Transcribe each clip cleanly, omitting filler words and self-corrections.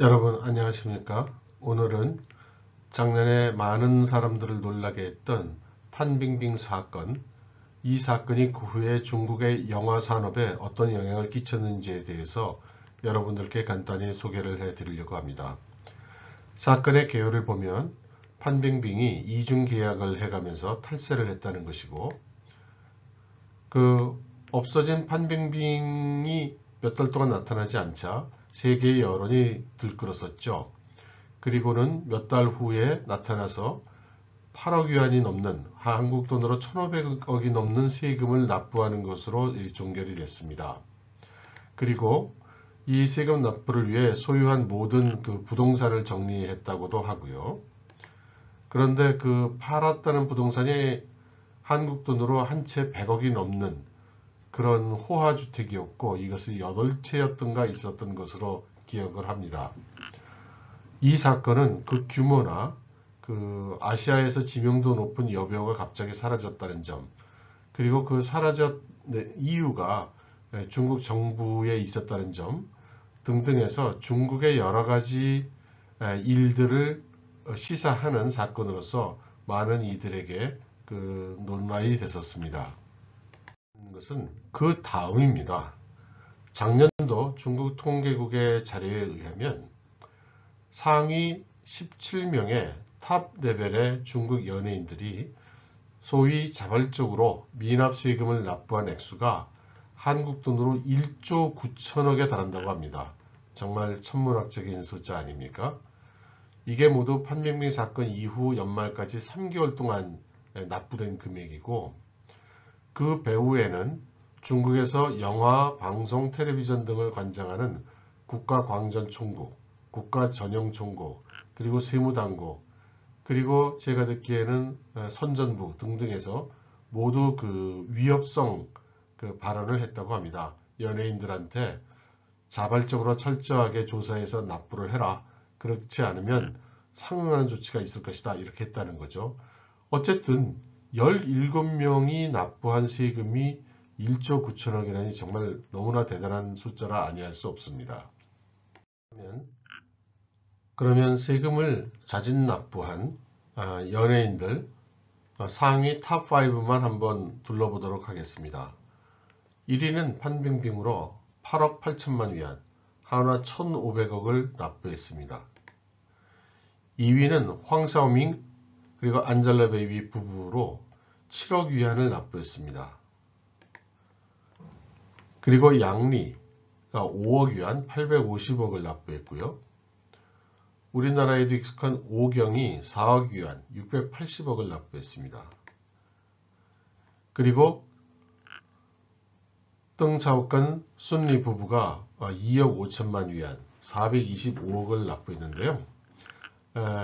여러분 안녕하십니까? 오늘은 작년에 많은 사람들을 놀라게 했던 판빙빙 사건, 이 사건이 그 후에 중국의 영화 산업에 어떤 영향을 끼쳤는지에 대해서 여러분들께 간단히 소개를 해 드리려고 합니다. 사건의 개요를 보면 판빙빙이 이중 계약을 해가면서 탈세를 했다는 것이고, 그 없어진 판빙빙이 몇 달 동안 나타나지 않자 세계의 여론이 들끓었었죠. 그리고는 몇 달 후에 나타나서 8억 위안이 넘는, 한국 돈으로 1,500억이 넘는 세금을 납부하는 것으로 종결이 됐습니다. 그리고 이 세금 납부를 위해 소유한 모든 그 부동산을 정리했다고도 하고요. 그런데 그 팔았다는 부동산이 한국 돈으로 한 채 100억이 넘는 그런 호화주택이었고, 이것이 8채였던가 있었던 것으로 기억을 합니다. 이 사건은 그 규모나 그 아시아에서 지명도 높은 여배우가 갑자기 사라졌다는 점, 그리고 그 사라졌 이유가 중국 정부에 있었다는 점 등등해서 중국의 여러 가지 일들을 시사하는 사건으로서 많은 이들에게 그 논란이 됐었습니다. 것은 그 다음입니다. 작년도 중국 통계국의 자료에 의하면 상위 17명의 탑 레벨의 중국 연예인들이 소위 자발적으로 미납 세금을 납부한 액수가 한국 돈으로 1조 9천억에 달한다고 합니다. 정말 천문학적인 숫자 아닙니까? 이게 모두 판빙빙 사건 이후 연말까지 3개월 동안 납부된 금액이고, 그 배후에는 중국에서 영화, 방송, 텔레비전 등을 관장하는 국가광전총국, 국가전형총국, 그리고 세무당국, 그리고 제가 듣기에는 선전부 등등에서 모두 그 위협성 그 발언을 했다고 합니다. 연예인들한테 자발적으로 철저하게 조사해서 납부를 해라. 그렇지 않으면 상응하는 조치가 있을 것이다. 이렇게 했다는 거죠. 어쨌든 17명이 납부한 세금이 1조 9천억이라니 정말 너무나 대단한 숫자라 아니할 수 없습니다. 그러면 세금을 자진 납부한 연예인들 상위 탑5만 한번 둘러보도록 하겠습니다. 1위는 판빙빙으로 8억 8천만 위안, 한화 1,500억을 납부했습니다. 2위는 황샤오밍 그리고 안젤라 베이비 부부로 7억 위안을 납부했습니다. 그리고 양리가 5억 위안 850억을 납부했고요. 우리나라에도 익숙한 오경이 4억 위안 680억을 납부했습니다. 그리고 뜬차오건 순리 부부가 2억 5천만 위안 425억을 납부했는데요.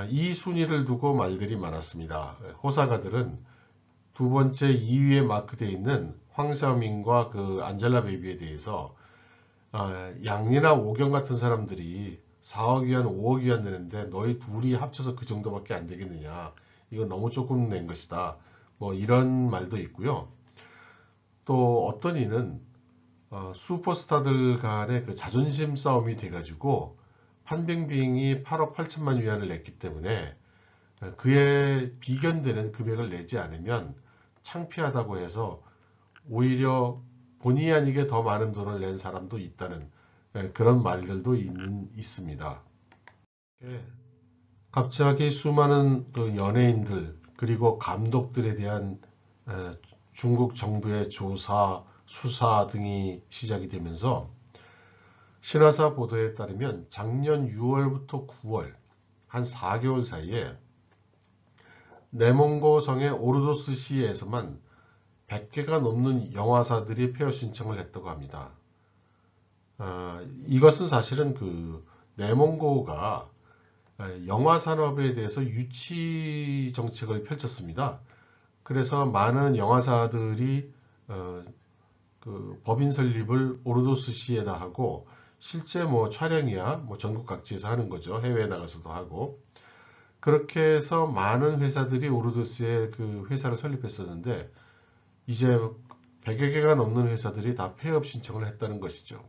이 순위를 두고 말들이 많았습니다. 호사가들은 두 번째 2위에 마크되어 있는 황샤오밍과 그 안젤라 베이비에 대해서 양리나 오경 같은 사람들이 4억 위안, 5억 위안 내는데 너희 둘이 합쳐서 그 정도밖에 안 되겠느냐. 이건 너무 조금 낸 것이다. 뭐 이런 말도 있고요. 또 어떤 이는 슈퍼스타들 간의 그 자존심 싸움이 돼가지고 판빙빙이 8억 8천만 위안을 냈기 때문에 그에 비견되는 금액을 내지 않으면 창피하다고 해서 오히려 본의 아니게 더 많은 돈을 낸 사람도 있다는 그런 말들도 있습니다. 갑자기 수많은 그 연예인들 그리고 감독들에 대한 중국 정부의 조사, 수사 등이 시작이 되면서 신화사 보도에 따르면 작년 6월부터 9월 한 4개월 사이에 내몽고 성의 오르도스시에서만 100개가 넘는 영화사들이 폐업 신청을 했다고 합니다. 이것은 사실은 그 내몽고가 영화 산업에 대해서 유치 정책을 펼쳤습니다. 그래서 많은 영화사들이 그 법인 설립을 오르도스시에다 하고 실제 뭐 촬영이야 뭐 전국 각지에서 하는 거죠. 해외에 나가서도 하고. 그렇게 해서 많은 회사들이 오르도스에 그 회사를 설립했었는데 이제 100여 개가 넘는 회사들이 다 폐업 신청을 했다는 것이죠.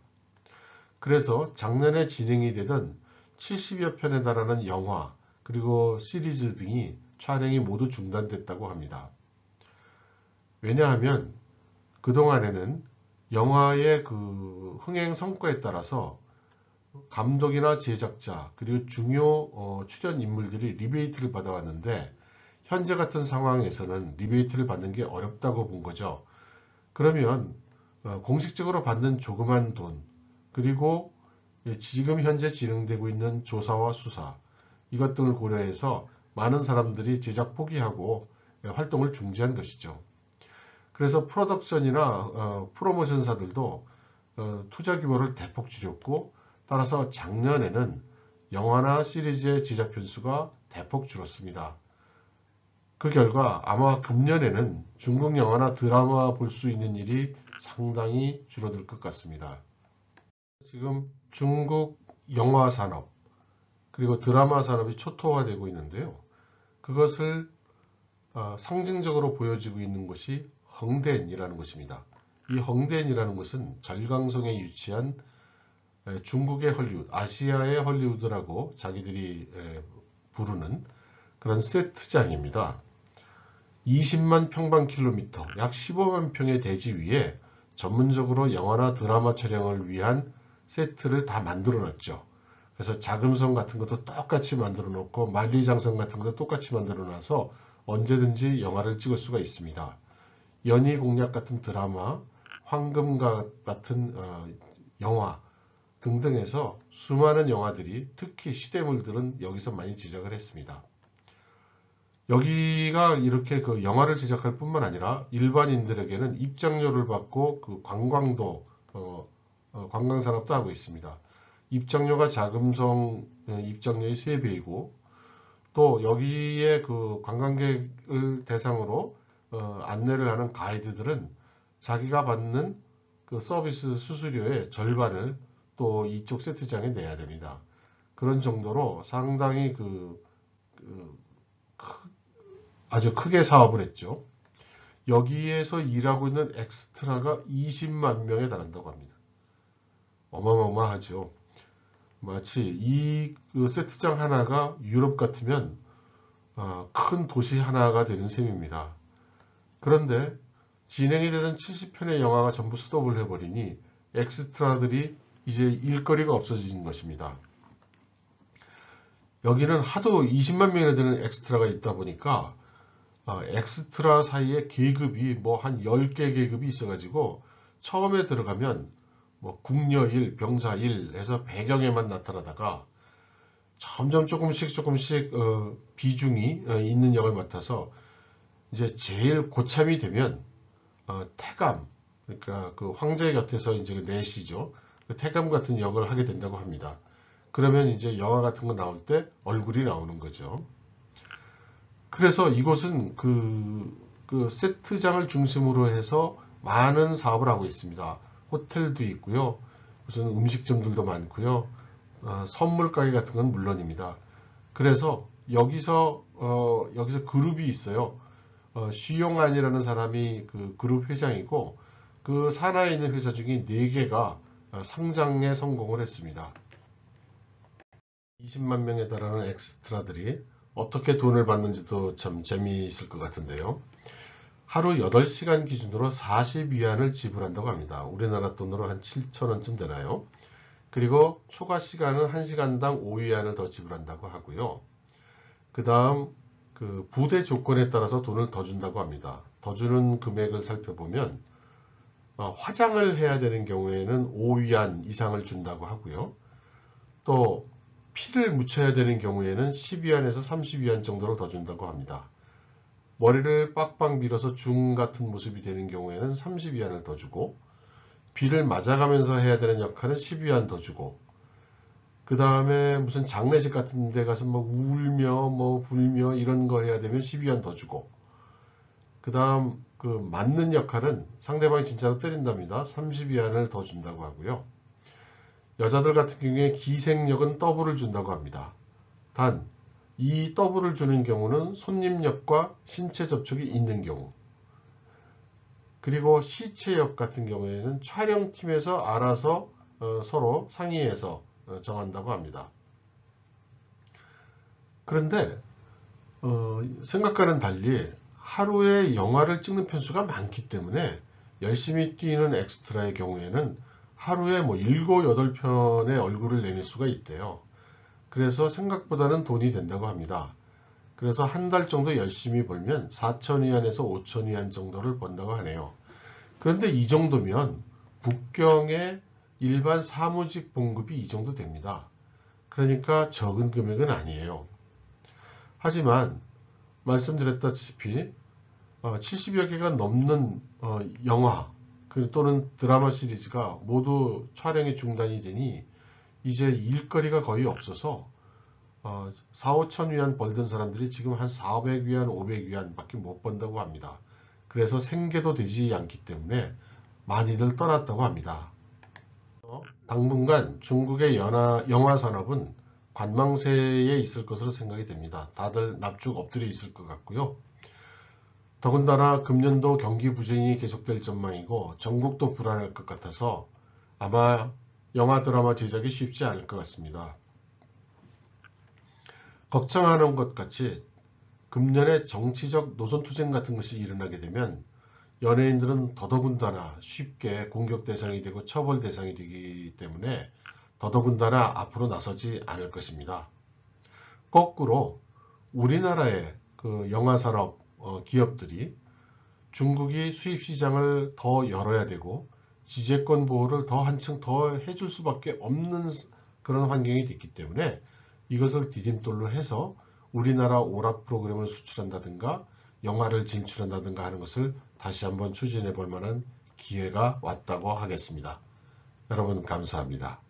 그래서 작년에 진행이 되던 70여 편에 달하는 영화 그리고 시리즈 등이 촬영이 모두 중단됐다고 합니다. 왜냐하면 그동안에는 영화의 그 흥행 성과에 따라서 감독이나 제작자 그리고 중요 출연 인물들이 리베이트를 받아왔는데 현재 같은 상황에서는 리베이트를 받는 게 어렵다고 본 거죠. 그러면 공식적으로 받는 조그만 돈 그리고 지금 현재 진행되고 있는 조사와 수사 이것 등을 고려해서 많은 사람들이 제작 포기하고 활동을 중지한 것이죠. 그래서 프로덕션이나 프로모션사들도 투자 규모를 대폭 줄였고 따라서 작년에는 영화나 시리즈의 제작 편수가 대폭 줄었습니다. 그 결과 아마 금년에는 중국 영화나 드라마 볼 수 있는 일이 상당히 줄어들 것 같습니다. 지금 중국 영화 산업 그리고 드라마 산업이 초토화되고 있는데요. 그것을 상징적으로 보여지고 있는 것이 헝다엔이라는 것입니다. 이 헝다엔이라는 것은 절강성에 위치한 중국의 헐리우드, 아시아의 헐리우드라고 자기들이 부르는 그런 세트장입니다. 20만 평방킬로미터, 약 15만 평의 대지 위에 전문적으로 영화나 드라마 촬영을 위한 세트를 다 만들어 놨죠. 그래서 자금성 같은 것도 똑같이 만들어 놓고 만리장성 같은 것도 똑같이 만들어 놔서 언제든지 영화를 찍을 수가 있습니다. 연희공약 같은 드라마, 황금가 같은 영화 등등에서 수많은 영화들이 특히 시대물들은 여기서 많이 제작을 했습니다. 여기가 이렇게 그 영화를 제작할 뿐만 아니라 일반인들에게는 입장료를 받고 그 관광도 관광산업도 하고 있습니다. 입장료가 자금성 입장료의 3배이고 또 여기에 그 관광객을 대상으로 안내를 하는 가이드들은 자기가 받는 그 서비스 수수료의 절반을 또 이쪽 세트장에 내야 됩니다. 그런 정도로 상당히 아주 크게 사업을 했죠. 여기에서 일하고 있는 엑스트라가 20만 명에 달한다고 합니다. 어마어마하죠. 마치 이 세트장 하나가 유럽 같으면 큰 도시 하나가 되는 셈입니다. 그런데 진행이 되던 70편의 영화가 전부 스톱을 해버리니 엑스트라들이 이제 일거리가 없어진 것입니다. 여기는 하도 20만 명이나 되는 엑스트라가 있다 보니까 엑스트라 사이에 계급이 뭐 한 10개 계급이 있어가지고 처음에 들어가면 뭐 궁녀1, 병사1 해서 배경에만 나타나다가 점점 조금씩 비중이 있는 역을 맡아서 이제 제일 고참이 되면 태감, 그러니까 그 황제 곁에서 이제 그 내시죠. 그 태감 같은 역을 하게 된다고 합니다. 그러면 이제 영화 같은 거 나올 때 얼굴이 나오는 거죠. 그래서 이곳은 그 세트장을 중심으로 해서 많은 사업을 하고 있습니다. 호텔도 있고요. 무슨 음식점들도 많고요. 선물 가게 같은 건 물론입니다. 그래서 여기서 그룹이 있어요. 쉬용안이라는 사람이 그 그룹 회장이고 그 산하에 있는 회사 중에 4개가 상장에 성공을 했습니다. 20만 명에 달하는 엑스트라들이 어떻게 돈을 받는지도 참 재미있을 것 같은데요. 하루 8시간 기준으로 40위안을 지불한다고 합니다. 우리나라 돈으로 한 7,000원쯤 되나요? 그리고 초과 시간은 1시간당 5위안을 더 지불한다고 하고요. 그 다음 그 부대 조건에 따라서 돈을 더 준다고 합니다. 더 주는 금액을 살펴보면 화장을 해야 되는 경우에는 5위안 이상을 준다고 하고요. 또 피를 묻혀야 되는 경우에는 10위안에서 30위안 정도를 더 준다고 합니다. 머리를 빡빡 밀어서 중 같은 모습이 되는 경우에는 30위안을 더 주고 비를 맞아가면서 해야 되는 역할은 10위안 더 주고 그 다음에 무슨 장례식 같은 데 가서 뭐 울며 뭐 불며 이런 거 해야 되면 10위안 더 주고 그 다음 그 맞는 역할은 상대방이 진짜로 때린답니다. 30위안을 더 준다고 하고요. 여자들 같은 경우에 기생역은 더블을 준다고 합니다. 단 이 더블을 주는 경우는 손님역과 신체 접촉이 있는 경우 그리고 시체역 같은 경우에는 촬영팀에서 알아서 서로 상의해서 정한다고 합니다. 그런데 생각과는 달리 하루에 영화를 찍는 편수가 많기 때문에 열심히 뛰는 엑스트라의 경우에는 하루에 뭐 7, 8편의 얼굴을 내밀 수가 있대요. 그래서 생각보다는 돈이 된다고 합니다. 그래서 한 달 정도 열심히 벌면 4,000위안에서 5,000위안 정도를 번다고 하네요. 그런데 이 정도면 북경의 일반 사무직 봉급이 이 정도 됩니다. 그러니까 적은 금액은 아니에요. 하지만 말씀드렸다시피 70여 개가 넘는 영화 또는 드라마 시리즈가 모두 촬영이 중단이 되니 이제 일거리가 거의 없어서 4, 5천 위안 벌던 사람들이 지금 한 400위안, 500위안 밖에 못 번다고 합니다. 그래서 생계도 되지 않기 때문에 많이들 떠났다고 합니다. 당분간 중국의 영화 산업은 관망세에 있을 것으로 생각이 됩니다. 다들 납죽 엎드려 있을 것 같고요. 더군다나 금년도 경기 부진이 계속될 전망이고 전국도 불안할 것 같아서 아마 영화 드라마 제작이 쉽지 않을 것 같습니다. 걱정하는 것 같이 금년에 정치적 노선투쟁 같은 것이 일어나게 되면 연예인들은 더더군다나 쉽게 공격 대상이 되고 처벌 대상이 되기 때문에 더더군다나 앞으로 나서지 않을 것입니다. 거꾸로 우리나라의 그 영화산업 기업들이 중국이 수입시장을 더 열어야 되고 지재권 보호를 더 한층 더 해줄 수밖에 없는 그런 환경이 됐기 때문에 이것을 디딤돌로 해서 우리나라 오락 프로그램을 수출한다든가 영화를 진출한다든가 하는 것을 다시 한번 추진해 볼 만한 기회가 왔다고 하겠습니다. 여러분 감사합니다.